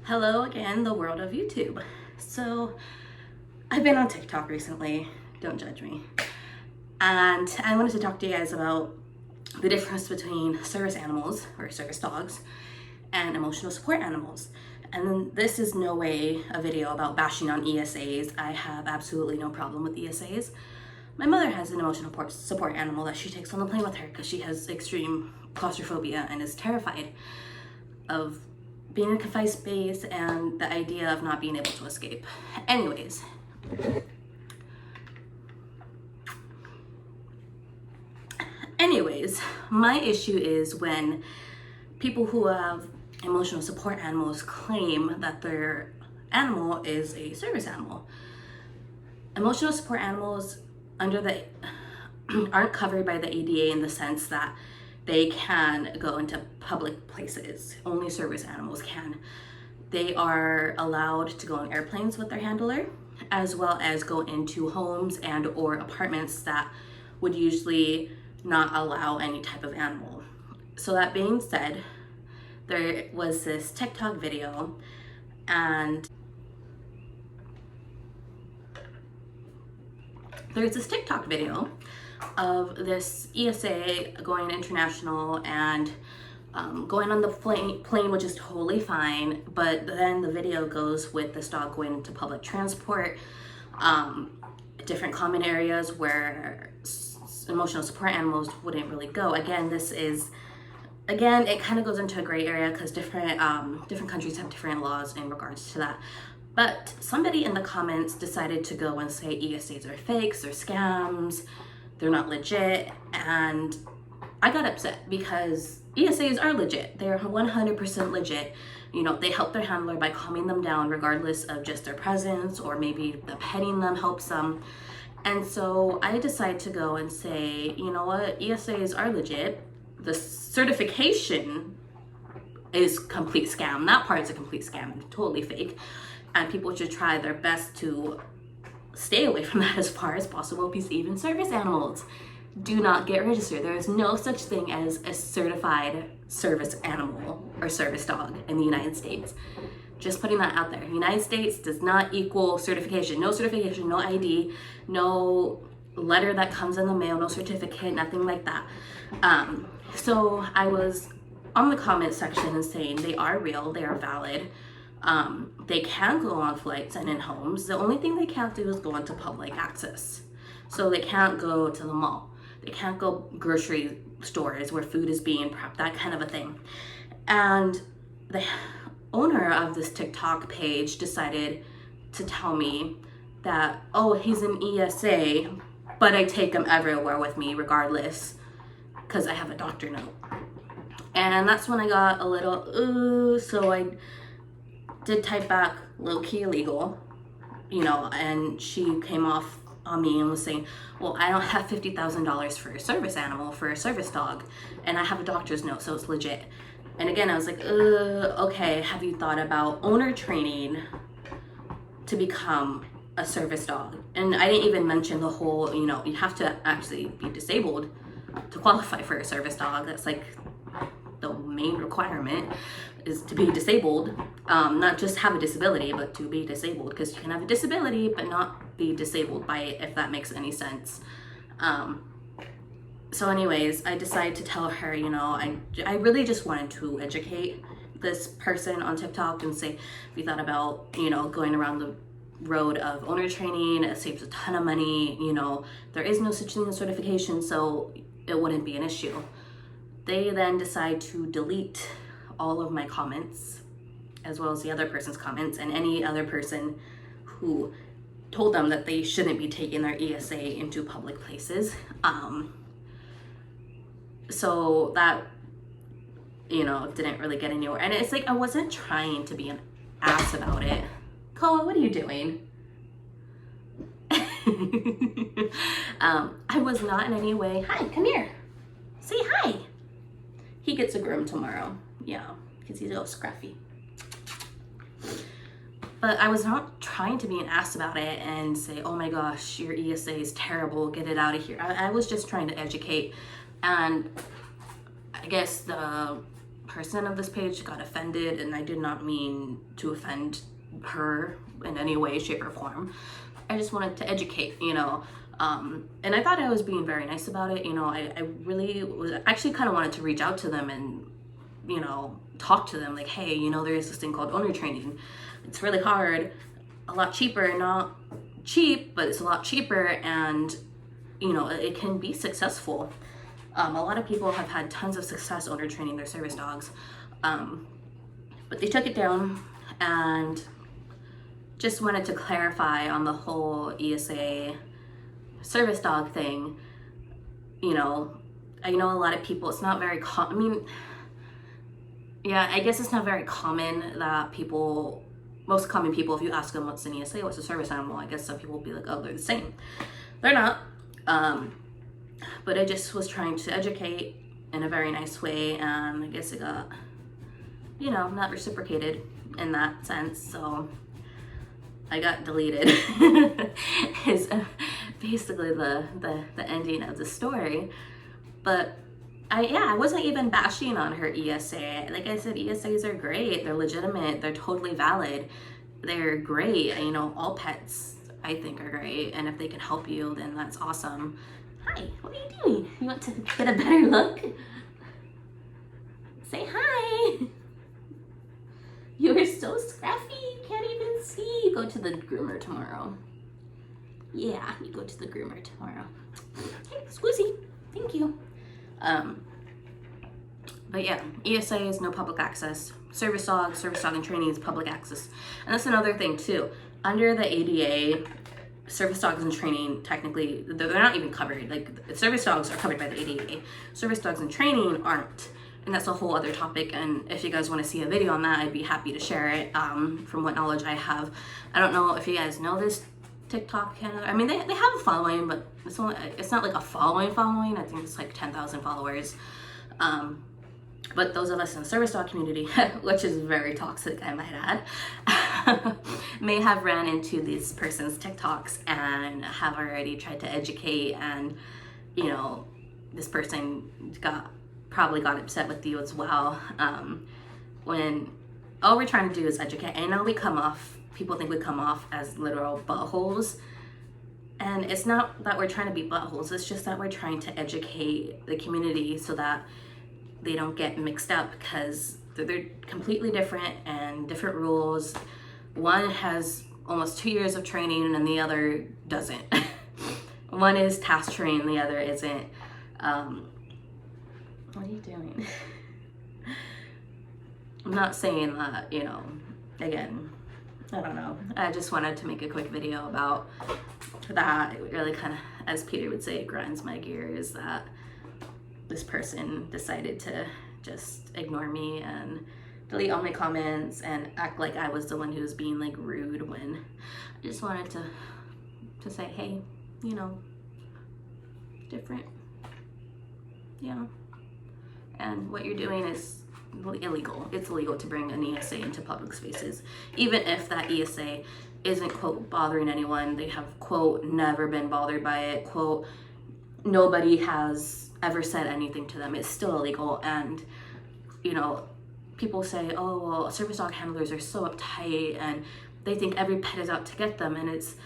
Hello again, the world of YouTube. So, I've been on TikTok recently, don't judge me. And I wanted to talk to you guys about the difference between service animals, or service dogs, and emotional support animals. And this is no way a video about bashing on ESAs. I have absolutely no problem with ESAs. My mother has an emotional support animal that she takes on the plane with her because she has extreme claustrophobia and is terrified of being in a confined space and the idea of not being able to escape. Anyways, my issue is when people who have emotional support animals claim that their animal is a service animal. Emotional support animals aren't covered by the ADA in the sense that they can go into public places. Only service animals can. They are allowed to go on airplanes with their handler, as well as go into homes and or apartments that would usually not allow any type of animal. So that being said, there was this TikTok video, and there's this TikTok video of this ESA going international and going on the plane, which is totally fine, but then the video goes with this dog going into public transport, different common areas where emotional support animals wouldn't really go. Again, it kind of goes into a gray area because different countries have different laws in regards to that. But somebody in the comments decided to go and say ESAs are fakes, they're scams, they're not legit, and I got upset because ESAs are legit. They're 100% legit. You know, they help their handler by calming them down regardless of just their presence, or maybe the petting them helps them. And so I decided to go and say, you know what, ESAs are legit. The certification is complete scam. That part is a complete scam, totally fake. And people should try their best to stay away from that as far as possible, because even service animals do not get registered. There is no such thing as a certified service animal or service dog in the United States. Just putting that out there. The United States does not equal certification. No certification, no ID, no letter that comes in the mail, no certificate, nothing like that. So I was on the comment section and saying they are real, they are valid. They can go on flights and in homes. The only thing they can't do is go into public access. So they can't go to the mall. They can't go grocery stores where food is being prepped, that kind of a thing. And the owner of this TikTok page decided to tell me that, oh, he's an ESA, but I take him everywhere with me regardless because I have a doctor note. And that's when I got a little, ooh, so I did type back low-key illegal, you know, and she came off on me and was saying, well, I don't have $50,000 for a service animal, for a service dog, and I have a doctor's note, so it's legit. And again, I was like, okay, have you thought about owner training to become a service dog? And I didn't even mention the whole, you know, you have to actually be disabled to qualify for a service dog. That's like the main requirement, is to be disabled, not just have a disability, but to be disabled, because you can have a disability but not be disabled by it, if that makes any sense. So anyways, I decided to tell her, you know, I really just wanted to educate this person on TikTok and say, if you thought about, you know, going around the road of owner training, it saves a ton of money, you know, there is no such thing as certification, so it wouldn't be an issue. They then decide to delete all of my comments, as well as the other person's comments, and any other person who told them that they shouldn't be taking their ESA into public places. So that, you know, didn't really get anywhere. And it's like, I wasn't trying to be an ass about it. Koa, what are you doing? I was not in any way. Hi, come here. Say hi. He gets a groom tomorrow. Yeah, because he's a little scruffy. But I was not trying to be an ass about it and say, oh my gosh, your ESA is terrible, get it out of here. I was just trying to educate. And I guess the person of this page got offended, and I did not mean to offend her in any way, shape, or form. I just wanted to educate, you know, and I thought I was being very nice about it. You know, I really was actually kind of wanted to reach out to them and, you know, talk to them like, hey, you know, there is this thing called owner training. It's really hard, a lot cheaper, not cheap, but it's a lot cheaper, and, you know, it can be successful. A lot of people have had tons of success owner training their service dogs, but they took it down, and just wanted to clarify on the whole ESA service dog thing. You know, I know a lot of people, it's not very I mean, yeah, I guess it's not very common that people, most common people, if you ask them what's an ESA, what's a service animal, I guess some people will be like, oh, they're the same. They're not. But I just was trying to educate in a very nice way, and I guess it got, you know, not reciprocated in that sense, so I got deleted. Is basically the ending of the story. But I wasn't even bashing on her ESA. Like I said, ESAs are great, they're legitimate, they're totally valid, they're great. You know, all pets I think are great, and if they can help you, then that's awesome. Hi, what are you doing? You want to get a better look? Say hi. You are so scruffy, you can't even see. You go to the groomer tomorrow. Yeah, you go to the groomer tomorrow. Hey, squeezy, thank you. But yeah, ESA is no public access. Service dog and training is public access. And that's another thing too. Under the ADA, service dogs and training, technically, they're not even covered. Like, service dogs are covered by the ADA. Service dogs and training aren't. And that's a whole other topic. And if you guys want to see a video on that, I'd be happy to share it from what knowledge I have. I don't know if you guys know this TikTok handler. I mean, they have a following, but it's not like a following. I think it's like 10,000 followers. But those of us in the service dog community, which is very toxic, I might add, may have ran into this person's TikToks and have already tried to educate, and, you know, this person probably got upset with you as well. When all we're trying to do is educate. I know people think we come off as literal buttholes, and it's not that we're trying to be buttholes, it's just that we're trying to educate the community so that they don't get mixed up, because they're completely different and different rules. One has almost 2 years of training and the other doesn't. One is task trained, the other isn't. What are you doing? I'm not saying that, you know, again, I don't know. I just wanted to make a quick video about that. It really kind of, as Peter would say, it grinds my gears that this person decided to just ignore me and delete all my comments and act like I was the one who was being like rude, when I just wanted to say, hey, you know, different, yeah. And what you're doing is illegal. It's illegal to bring an ESA into public spaces, even if that ESA isn't, quote, bothering anyone. They have, quote, never been bothered by it, quote, nobody has ever said anything to them. It's still illegal. And, you know, people say, oh, well, service dog handlers are so uptight and they think every pet is out to get them. And it's,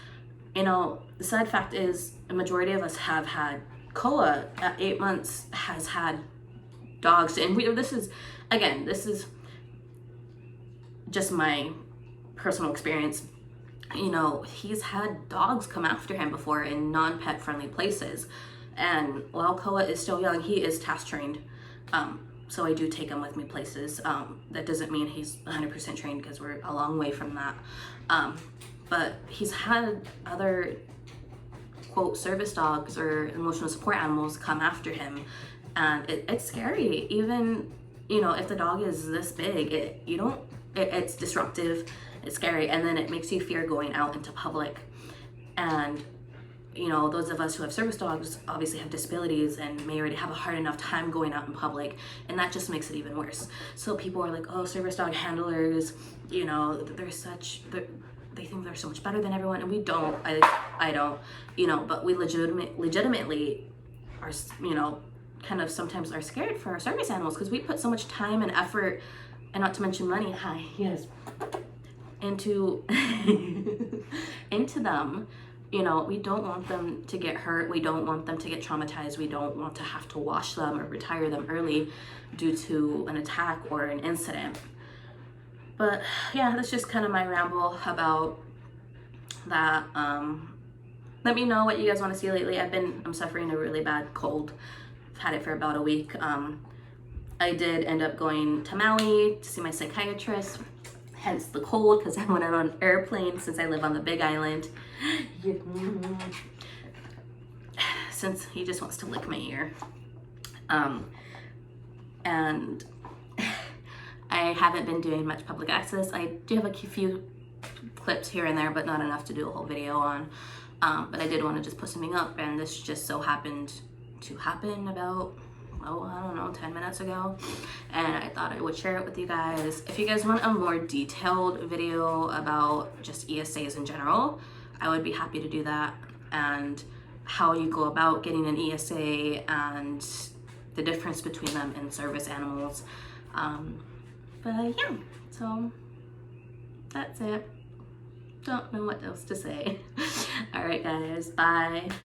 you know, the sad fact is a majority of us have had Koa at 8 months has had dogs. And this is just my personal experience. You know, he's had dogs come after him before in non-pet friendly places. And while Koa is still young, he is task trained. So I do take him with me places. That doesn't mean he's 100% trained, because we're a long way from that. But he's had other, quote, service dogs or emotional support animals come after him. And it's scary. Even, you know, if the dog is this big, it's disruptive, it's scary. And then it makes you fear going out into public. And, you know, those of us who have service dogs obviously have disabilities and may already have a hard enough time going out in public, and that just makes it even worse. So people are like, oh, service dog handlers, you know, they think they're so much better than everyone, and we don't. I don't, you know, but we legitimately are, you know, kind of sometimes are scared for our service animals because we put so much time and effort, and not to mention money, hi, yes, into into them. You know, we don't want them to get hurt. We don't want them to get traumatized. We don't want to have to wash them or retire them early due to an attack or an incident. But yeah, that's just kind of my ramble about that. Let me know what you guys want to see lately. I'm suffering a really bad cold. I've had it for about a week. I did end up going to Maui to see my psychiatrist, hence the cold, because I went on an airplane since I live on the Big Island. Since he just wants to lick my ear. And I haven't been doing much public access. I do have a few clips here and there, but not enough to do a whole video on. But I did want to just put something up, and this just so happened to happen about, oh, I don't know, 10 minutes ago. And I thought I would share it with you guys. If you guys want a more detailed video about just ESAs in general, I would be happy to do that, and how you go about getting an ESA and the difference between them and service animals. But yeah, so that's it. Don't know what else to say. All right, guys, bye.